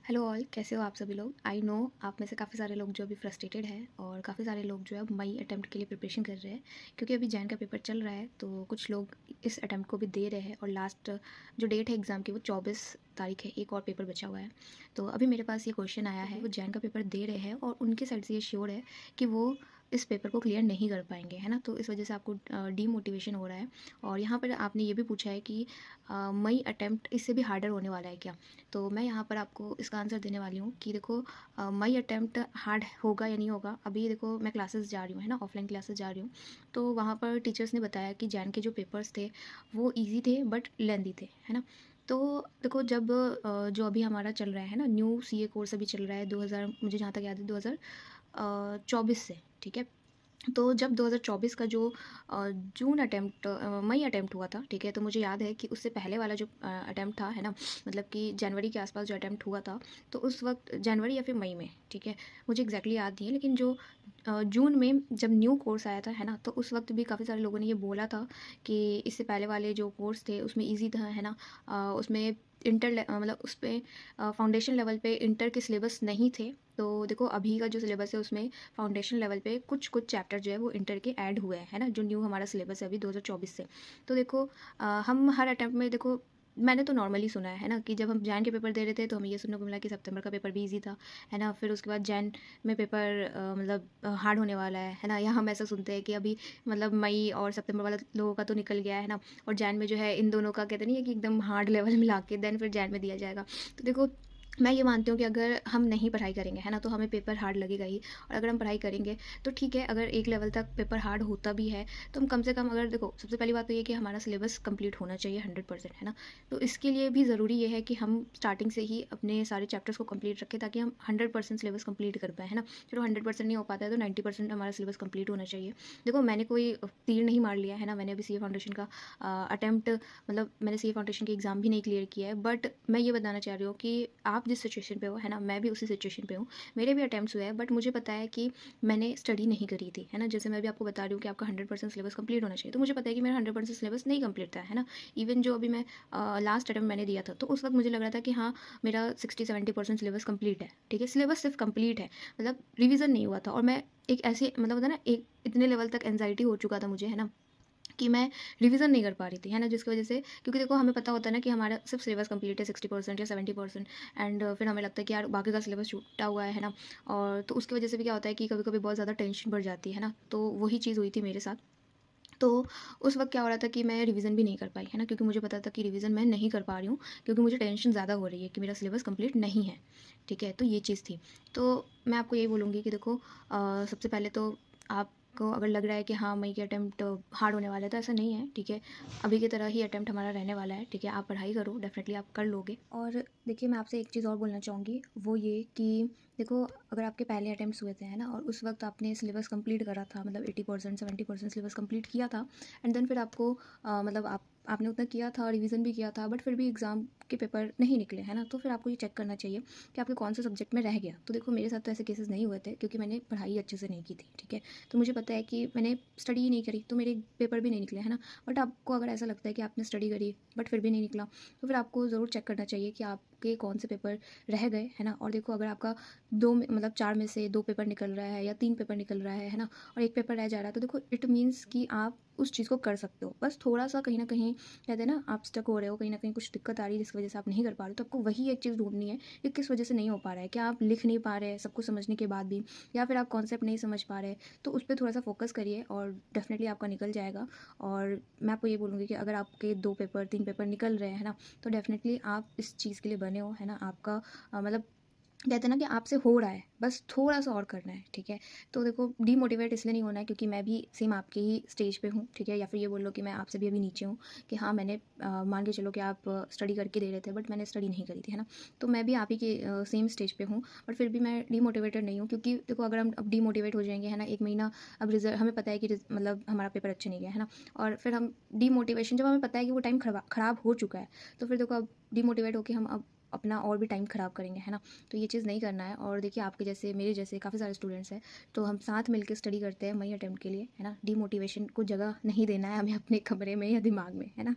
Hello all, कैसे हो आप सभी लोग। आई नो आप में से काफ़ी सारे लोग जो अभी फ्रस्ट्रेटेड हैं और काफ़ी सारे लोग जो है अब मई अटेम्प्ट के लिए प्रिपरेशन कर रहे हैं, क्योंकि अभी जैन का पेपर चल रहा है। तो कुछ लोग इस अटेम्प्ट को भी दे रहे हैं और लास्ट जो डेट है एग्ज़ाम की वो 24 तारीख है। एक और पेपर बचा हुआ है। तो अभी मेरे पास ये क्वेश्चन आया है, वो जैन का पेपर दे रहे हैं और उनके साइड से ये श्योर है कि वो इस पेपर को क्लियर नहीं कर पाएंगे, है ना। तो इस वजह से आपको डीमोटिवेशन हो रहा है। और यहाँ पर आपने ये भी पूछा है कि मई अटेम्प्ट इससे भी हार्डर होने वाला है क्या। तो मैं यहाँ पर आपको इसका आंसर देने वाली हूँ कि देखो, मई अटेम्प्ट हार्ड होगा या नहीं होगा। अभी देखो मैं क्लासेस जा रही हूँ, है ना, ऑफलाइन क्लासेस जा रही हूँ। तो वहाँ पर टीचर्स ने बताया कि जैन के जो पेपर्स थे वो इजी थे बट लेंदी थे, है ना। तो देखो जब जो अभी हमारा चल रहा है ना, न्यू सीए कोर्स अभी चल रहा है 2000, मुझे जहाँ तक याद है 2024 से, ठीक है। तो जब 2024 का जो जून अटेम्प्ट मई अटेम्प्ट हुआ था, ठीक है, तो मुझे याद है कि उससे पहले वाला जो अटेम्प्ट था, है ना, मतलब कि जनवरी के आसपास जो अटेम्प्ट हुआ था, तो उस वक्त जनवरी या फिर मई में, ठीक है, मुझे एग्जैक्टली याद नहीं है। लेकिन जो जून में जब न्यू कोर्स आया था, है ना, तो उस वक्त भी काफ़ी सारे लोगों ने ये बोला था कि इससे पहले वाले जो कोर्स थे उसमें ईजी था, है ना। उसमें मतलब उस पर फाउंडेशन लेवल पे इंटर के सिलेबस नहीं थे। तो देखो अभी का जो सिलेबस है उसमें फाउंडेशन लेवल पे कुछ कुछ चैप्टर जो है वो इंटर के ऐड हुए हैं, है ना, जो न्यू हमारा सिलेबस है अभी 2024 से। तो देखो हम हर अटैम्प्ट में देखो, मैंने तो नॉर्मली सुना है ना, कि जब हम जैन के पेपर दे रहे थे तो हमें ये सुनने को मिला कि सितंबर का पेपर भी इजी था, है ना। फिर उसके बाद जैन में पेपर मतलब हार्ड होने वाला है ना। या हम ऐसा सुनते हैं कि अभी मतलब मई और सितंबर वाला लोगों का तो निकल गया है ना, और जैन में जो है इन दोनों का कहते नहीं है कि एकदम हार्ड लेवल मिला के देन फिर जैन में दिया जाएगा। तो देखो मैं ये मानती हूँ कि अगर हम नहीं पढ़ाई करेंगे, है ना, तो हमें पेपर हार्ड लगेगा ही। और अगर हम पढ़ाई करेंगे तो ठीक है, अगर एक लेवल तक पेपर हार्ड होता भी है तो हम कम से कम, अगर देखो सबसे पहली बात तो ये कि हमारा सिलेबस कंप्लीट होना चाहिए 100%, है ना। तो इसके लिए भी ज़रूरी ये है कि हम स्टार्टिंग से ही अपने सारे चैप्टर्स को कंप्लीट रखें ताकि हम 100% सिलेबस कंप्लीट कर पाएँ, है ना। चलो 100% नहीं हो पाता है तो 90% हमारा सिलेबस कंप्लीट होना चाहिए। देखो मैंने कोई तीर नहीं मार लिया, है ना। मैंने अभी सी ए फाउंडेशन का अटैम्प्ट, मतलब मैंने सी ए फाउंडेशन के एग्ज़ाम भी नहीं क्लियर किया है, बट मैं ये बताना चाह रही हूँ कि आप जिस सिचुएशन पे हो, है ना, मैं भी उसी सिचुएशन पे हूँ। मेरे भी अटैम्प्ट्स हुए हैं बट मुझे पता है कि मैंने स्टडी नहीं करी थी, है ना। जैसे मैं भी आपको बता रही हूँ कि आपका 100% सिलेबस कंप्लीट होना चाहिए, तो मुझे पता है कि मेरा 100% सिलेबस नहीं कंप्लीट था, है ना। इवन जो अभी मैं लास्ट अटैम्प्ट मैंने दिया था तो उस वक्त मुझे लग रहा था कि हाँ मेरा 60-70% सिलेबस कंप्लीट है, ठीक है। सिलेबस सिर्फ कंप्लीट है, मतलब रिविज़न नहीं हुआ था। और मैं एक ऐसी, मतलब होता है ना, एक इतने लेवल तक एनजाइटी हो चुका था मुझे, है ना, कि मैं रिवीजन नहीं कर पा रही थी, है ना, जिसकी वजह से, क्योंकि देखो हमें पता होता है ना कि हमारा सिर्फ सिलेबस कंप्लीट है 60% या 70%, एंड फिर हमें लगता है कि यार बाकी का सिलेबस छूटा हुआ है ना। और तो उसकी वजह से भी क्या होता है कि कभी कभी बहुत ज़्यादा टेंशन बढ़ जाती है ना। तो वही चीज़ हुई थी मेरे साथ। तो उस वक्त क्या हो रहा था कि मैं रिवीजन भी नहीं कर पाई, है ना, क्योंकि मुझे पता था कि रिवीजन मैं नहीं कर पा रही हूँ, क्योंकि मुझे टेंशन ज़्यादा हो रही है कि मेरा सिलेबस कंप्लीट नहीं है, ठीक है। तो ये चीज़ थी। तो मैं आपको यही बोलूँगी कि देखो सबसे पहले तो आपको अगर लग रहा है कि हाँ मई के अटैम्प्ट हार्ड होने वाला है तो ऐसा नहीं है, ठीक है। अभी की तरह ही अटैम्प्ट हमारा रहने वाला है, ठीक है। आप पढ़ाई करो, डेफिनेटली आप कर लोगे। और देखिए मैं आपसे एक चीज़ और बोलना चाहूँगी, वो ये कि देखो अगर आपके पहले अटैम्प्ट्स हुए थे, है ना, और उस वक्त आपने सिलेबस कंप्लीट करा था, मतलब 80% 70% सिलेबस कंप्लीट किया था, एंड देन फिर आपको मतलब आपने उतना किया था, रिवीजन भी किया था, बट फिर भी एग्ज़ाम के पेपर नहीं निकले, है ना। तो फिर आपको ये चेक करना चाहिए कि आपके कौन से सब्जेक्ट में रह गया। तो देखो मेरे साथ तो ऐसे केसेस नहीं हुए थे क्योंकि मैंने पढ़ाई अच्छे से नहीं की थी, ठीक है। तो मुझे पता है कि मैंने स्टडी ही नहीं करी तो मेरे पेपर भी नहीं निकले, है ना। बट आपको अगर ऐसा लगता है कि आपने स्टडी करी बट फिर भी नहीं निकला, तो फिर आपको ज़रूर चेक करना चाहिए कि आपके कौन से पेपर रह गए, है ना। और देखो अगर आपका मतलब 4 में से 2 पेपर निकल रहा है या 3 पेपर निकल रहा है ना, और 1 पेपर रह जा रहा है, तो देखो इट मीन्स कि आप उस चीज़ को कर सकते हो। बस थोड़ा-सा कहीं न कहीं कहते हैं ना, आप स्टक हो रहे हो, कहीं न कहीं कुछ दिक्कत आ रही है जिसकी वजह से आप नहीं कर पा रहे हो, तो आपको वही एक चीज़ ढूँढनी है कि किस वजह से नहीं हो पा रहा है। क्या आप लिख नहीं पा रहे हैं सब कुछ समझने के बाद भी, या फिर आप कॉन्सेप्ट नहीं समझ पा रहे? तो उस पे थोड़ा-सा फ़ोकस करिए और डेफ़िनेटली आपका निकल जाएगा। और मैं आपको ये बोलूँगी कि अगर आपके 2 पेपर 3 पेपर निकल रहे हैं ना, तो डेफ़िनेटली आप इस चीज़ के लिए बने हो, है ना। आपका मतलब कहते हैं ना कि आपसे हो रहा है, बस थोड़ा-सा और करना है, ठीक है। तो देखो डीमोटिवेट इसलिए नहीं होना है क्योंकि मैं भी सेम आपके ही स्टेज पे हूँ, ठीक है। या फिर ये बोल लो कि मैं आपसे भी अभी नीचे हूँ, कि हाँ मैंने मान के चलो कि आप स्टडी करके दे रहे थे बट मैंने स्टडी नहीं करी थी, है ना। तो मैं भी आप ही के सेम स्टेज पे हूँ, बट फिर भी मैं डीमोटिवेटेड नहीं हूँ, क्योंकि देखो अगर हम अब डीमोटिवेट हो जाएँगे, है ना, 1 महीना अब रिज़ल्ट हमें पता है कि मतलब हमारा पेपर अच्छे नहीं गया, है ना, और फिर हम डीमोटिवेशन, जब हमें पता है कि वो टाइम खराब हो चुका है, तो फिर देखो अब डीमोटिवेट होके हम अब अपना और भी टाइम ख़राब करेंगे, है ना। तो ये चीज़ नहीं करना है। और देखिए आपके जैसे मेरे जैसे काफ़ी सारे स्टूडेंट्स हैं, तो हम साथ मिलकर स्टडी करते हैं मई अटेम्प्ट के लिए, है ना। डीमोटिवेशन को जगह नहीं देना है हमें अपने कमरे में या दिमाग में, है ना।